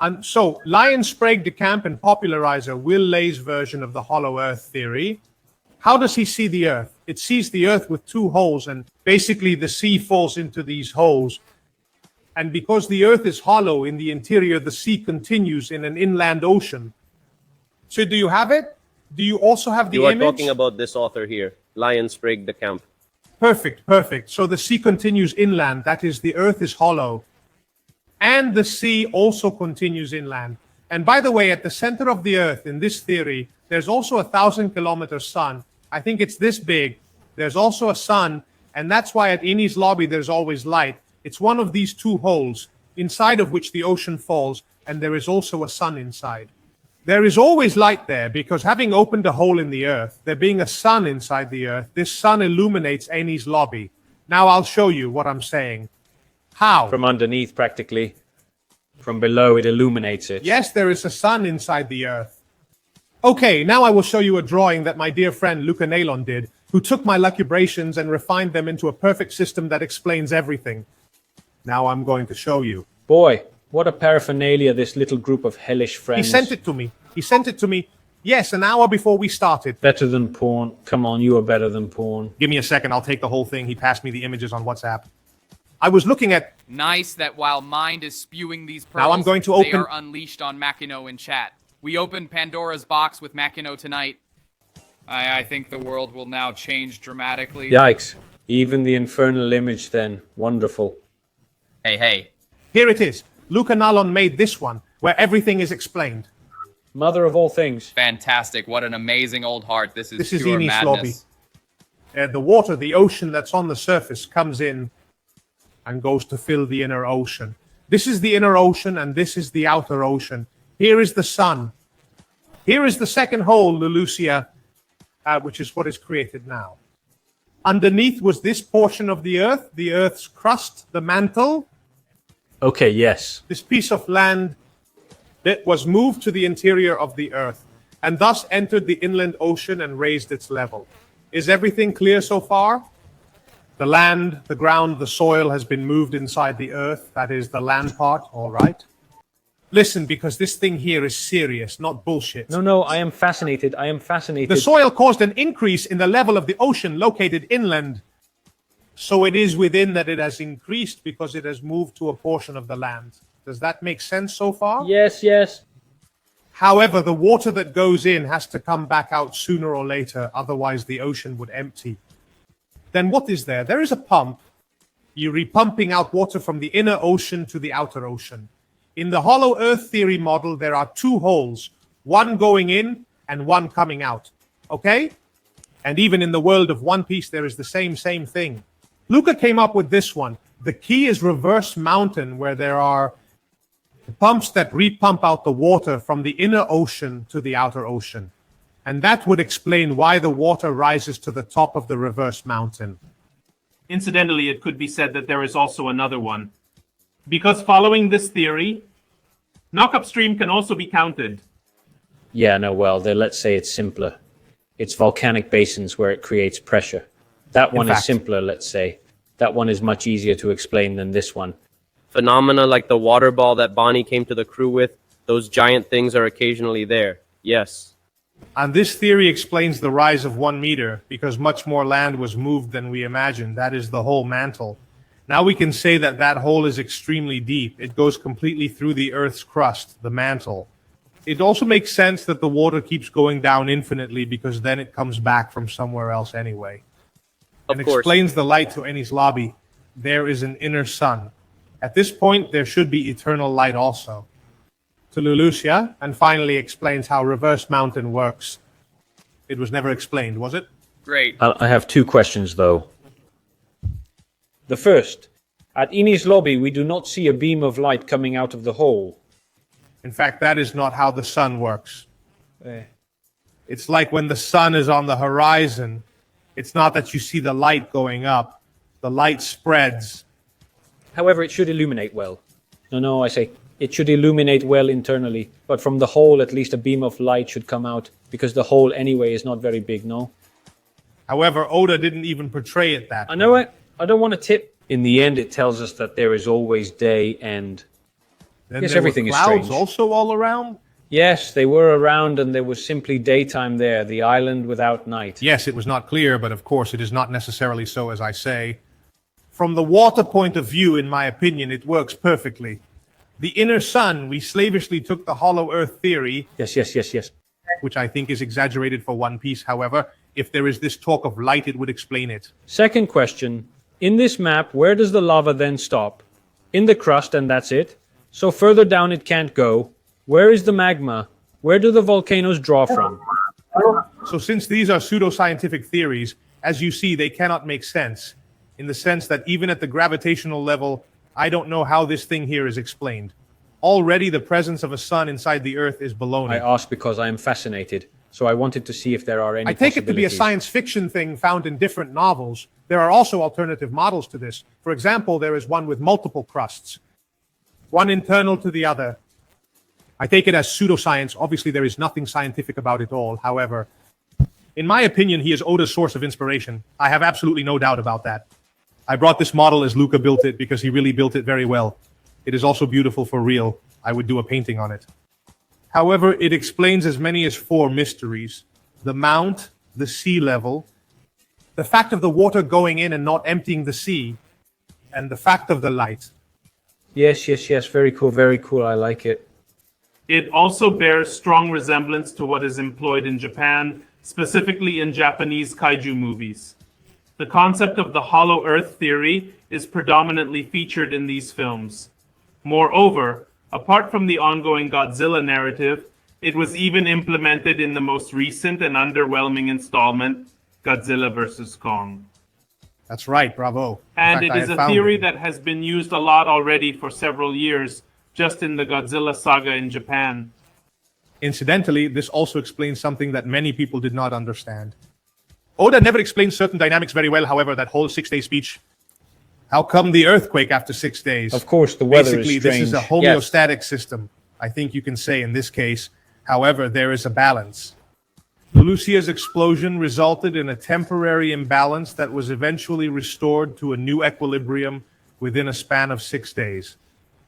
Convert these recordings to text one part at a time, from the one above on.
And so, Lion Sprague de Camp and popularizer Will Lay's version of the hollow earth theory. How does he see the earth? It sees the earth with two holes, and basically the sea falls into these holes. And because the earth is hollow in the interior, the sea continues in an inland ocean. So do you have it? Do you also have the image? You are talking about this author here, Lion Sprague de Camp. Perfect, perfect. So the sea continues inland. That is, the earth is hollow. And the sea also continues inland. And by the way, at the center of the earth, in this theory, there's also a 1,000-kilometer sun. I think it's this big. There's also a sun, and that's why at Enies lobby there's always light. It's one of these two holes, inside of which the ocean falls, and there is also a sun inside. There is always light there, because having opened a hole in the earth, there being a sun inside the earth, this sun illuminates Enies lobby. Now I'll show you what I'm saying. How? From underneath, practically. From below, it illuminates it. Yes, there is a sun inside the earth. Okay, now I will show you a drawing that my dear friend Luca Nalon did, who took my lucubrations and refined them into a perfect system that explains everything. Now I'm going to show you. Boy, what a paraphernalia, this little group of hellish friends. He sent it to me. He sent it to me, yes, an hour before we started. Better than porn. Come on, you are better than porn. Give me a second, I'll take the whole thing. He passed me the images on WhatsApp. I was looking at... Nice that while Mind is spewing these pearls, Now I'm going to they open... are unleashed on Makino in chat. We opened Pandora's box with Makino tonight. I think the world will now change dramatically. Yikes. Even the infernal image then. Wonderful. Hey. Here it is. Luca Nalon made this one, where everything is explained. Mother of all things. Fantastic. What an amazing old heart. This is pure Enies madness. lobby. The water, the ocean that's on the surface, comes in and goes to fill the inner ocean. This is the inner ocean, and this is the outer ocean. Here is the sun. Here is the second hole, Lulucia, which is what is created now. Underneath was this portion of the earth's crust, the mantle. Okay, yes. This piece of land that was moved to the interior of the earth, and thus entered the inland ocean and raised its level. Is everything clear so far? The land, the ground, the soil has been moved inside the earth. That is the land part, all right? Listen, because this thing here is serious, not bullshit. No, I am fascinated. I am fascinated. The soil caused an increase in the level of the ocean located inland. So it is within that it has increased because it has moved to a portion of the land. Does that make sense so far? Yes. However, the water that goes in has to come back out sooner or later, otherwise the ocean would empty. Then what is there? There is a pump. You're repumping out water from the inner ocean to the outer ocean. In the hollow earth theory model, there are two holes, one going in and one coming out. Okay? And even in the world of One Piece, there is the same thing. Luca came up with this one. The key is reverse mountain, where there are pumps that repump out the water from the inner ocean to the outer ocean. And that would explain why the water rises to the top of the reverse mountain. Incidentally, it could be said that there is also another one. Because following this theory, knock upstream can also be counted. Yeah, no, well, let's say it's simpler. It's volcanic basins where it creates pressure. That one is simpler, let's say. That one is much easier to explain than this one. Phenomena like the water ball that Bonnie came to the crew with, those giant things are occasionally there. Yes. And this theory explains the rise of 1 meter, because much more land was moved than we imagined. That is the whole mantle. Now we can say that that hole is extremely deep. It goes completely through the Earth's crust, the mantle. It also makes sense that the water keeps going down infinitely, because then it comes back from somewhere else anyway. And explains the light to Enies lobby. There is an inner sun. At this point, there should be eternal light also. To Lulucia, and finally explains how reverse mountain works. It was never explained, was it? Great. I have two questions, though. The first, at Enies lobby, we do not see a beam of light coming out of the hole. In fact, that is not how the sun works. It's like when the sun is on the horizon, it's not that you see the light going up. The light spreads. However, it should illuminate well. No, I say, it should illuminate well internally, but from the hole at least a beam of light should come out, because the hole anyway is not very big, no? However, Oda didn't even portray it that way. I know it. I don't want to tip. In the end, it tells us that there is always day and... Then Yes, there everything were is clouds strange. also all around? Yes, they were around and there was simply daytime there, the island without night. Yes, it was not clear, but of course it is not necessarily so, as I say. From the water point of view, in my opinion, it works perfectly. The inner sun, we slavishly took the hollow earth theory, Yes, yes, yes, yes. which I think is exaggerated for One Piece, however. If there is this talk of light, it would explain it. Second question. In this map, where does the lava then stop? In the crust and that's it? So further down it can't go. Where is the magma? Where do the volcanoes draw from? So since these are pseudoscientific theories, as you see, they cannot make sense, in the sense that even at the gravitational level, I don't know how this thing here is explained. Already the presence of a sun inside the Earth is baloney. I ask because I am fascinated. So I wanted to see if there are any I take it to be a possibilities. science fiction thing found in different novels. There are also alternative models to this. For example, there is one with multiple crusts, one internal to the other. I take it as pseudoscience. Obviously, there is nothing scientific about it all. However, in my opinion, he is Oda's source of inspiration. I have absolutely no doubt about that. I brought this model as Luca built it because he really built it very well. It is also beautiful for real. I would do a painting on it. However, it explains as many as 4 mysteries. The mount, the sea level, the fact of the water going in and not emptying the sea, and the fact of the light. Yes, yes, yes. Very cool, very cool. I like it. It also bears strong resemblance to what is employed in Japan, specifically in Japanese kaiju movies. The concept of the hollow earth theory is predominantly featured in these films. Moreover, apart from the ongoing Godzilla narrative, it was even implemented in the most recent and underwhelming installment, Godzilla vs. Kong. That's right, bravo. In And fact, it I is had a found theory it. that has been used a lot already for several years, just in the Godzilla saga in Japan. Incidentally, this also explains something that many people did not understand. Oda never explained certain dynamics very well, however, that whole 6-day speech. How come the earthquake after 6 days? Of course, the weather Basically, is this is a strange. homeostatic system, I think you can say in this case. However, there is a balance. Lulucia's explosion resulted in a temporary imbalance that was eventually restored to a new equilibrium within a span of 6 days.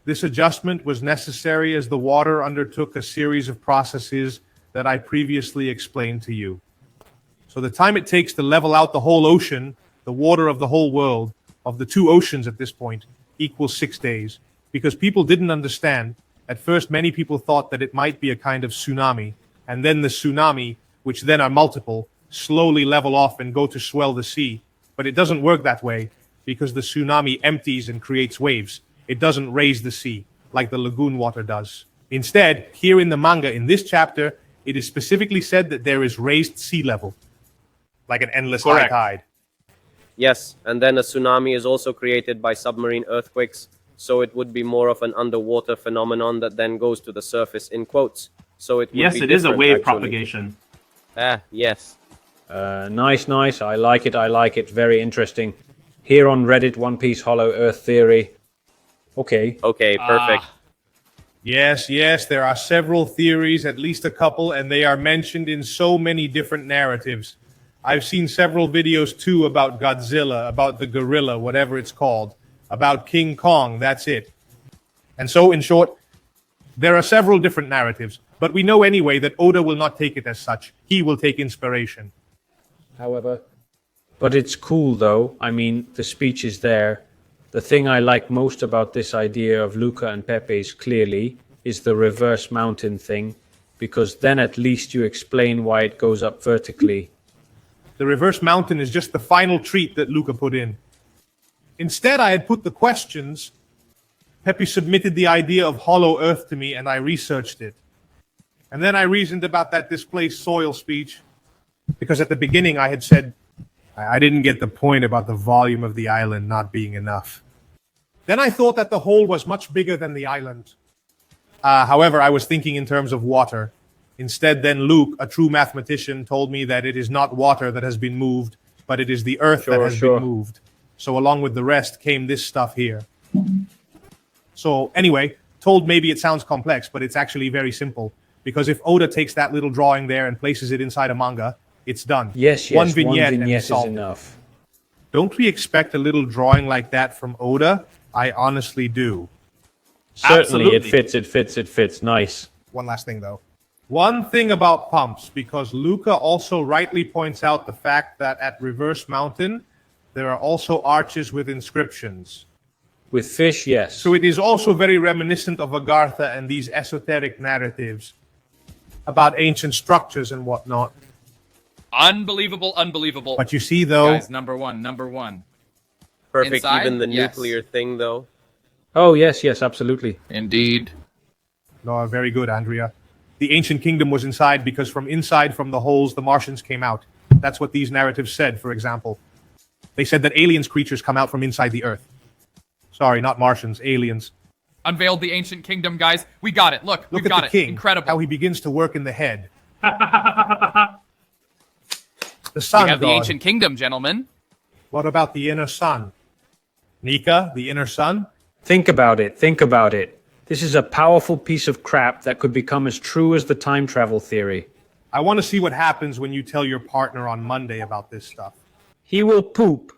This adjustment was necessary as the water undertook a series of processes that I previously explained to you. So the time it takes to level out the whole ocean, the water of the whole world, of the 2 oceans at this point, equals 6 days. Because people didn't understand. At first, many people thought that it might be a kind of tsunami, and then the tsunami, which then are multiple, slowly level off and go to swell the sea. But it doesn't work that way, because the tsunami empties and creates waves. It doesn't raise the sea, like the lagoon water does. Instead, here in the manga, in this chapter, it is specifically said that there is raised sea level, like an endless high Correct. tide. Yes, and then a tsunami is also created by submarine earthquakes, so it would be more of an underwater phenomenon that then goes to the surface, in quotes. So it would Yes, be it is a different, wave actually. propagation. Yes. Nice, nice. I like it. I like it. Very interesting. Here on Reddit, One Piece Hollow Earth Theory. Okay. Okay, perfect. Yes, yes, there are several theories, at least a couple, and they are mentioned in so many different narratives. I've seen several videos too about Godzilla, about the gorilla, whatever it's called, about King Kong, that's it. And so, in short, there are several different narratives, but we know anyway that Oda will not take it as such. He will take inspiration. However, but it's cool though. I mean, the speech is there. The thing I like most about this idea of Luca and Pepe's clearly is the reverse mountain thing, because then at least you explain why it goes up vertically. The reverse mountain is just the final treat that Luca put in. Instead, I had put the questions. Pepe submitted the idea of hollow earth to me, and I researched it. And then I reasoned about that displaced soil speech, because at the beginning I had said I didn't get the point about the volume of the island not being enough. Then I thought that the whole was much bigger than the island. However, I was thinking in terms of water. Instead, then Luke, a true mathematician, told me that it is not water that has been moved, but it is the earth that has been moved. So along with the rest came this stuff here. So anyway, told maybe it sounds complex, but it's actually very simple. Because if Oda takes that little drawing there and places it inside a manga, it's done. Yes, yes, one vignette, and it's is solved. enough. Don't we expect a little drawing like that from Oda? I honestly do. Certainly, Absolutely. it fits. Nice. One last thing, though. One thing about pumps, because Luca also rightly points out the fact that at Reverse Mountain, there are also arches with inscriptions. With fish, yes. So it is also very reminiscent of Agartha and these esoteric narratives about ancient structures and whatnot. Unbelievable, unbelievable. But you see, though, Guys, number one. Perfect. Inside? Even the Yes. nuclear thing, though. Oh, yes, absolutely. Indeed. no, very good, Andrea. The ancient kingdom was inside because from inside, from the holes, the Martians came out. That's what these narratives said, for example. They said that aliens creatures come out from inside the Earth. Sorry, not Martians, aliens. Unveiled the ancient kingdom, guys. We got it. Look, Look we've at got the it. king, Incredible. how he begins to work in the head. The We sun have the god. ancient kingdom, gentlemen. What about the inner sun? Nika, the inner sun? Think about it. This is a powerful piece of crap that could become as true as the time travel theory. I want to see what happens when you tell your partner on Monday about this stuff. He will poop.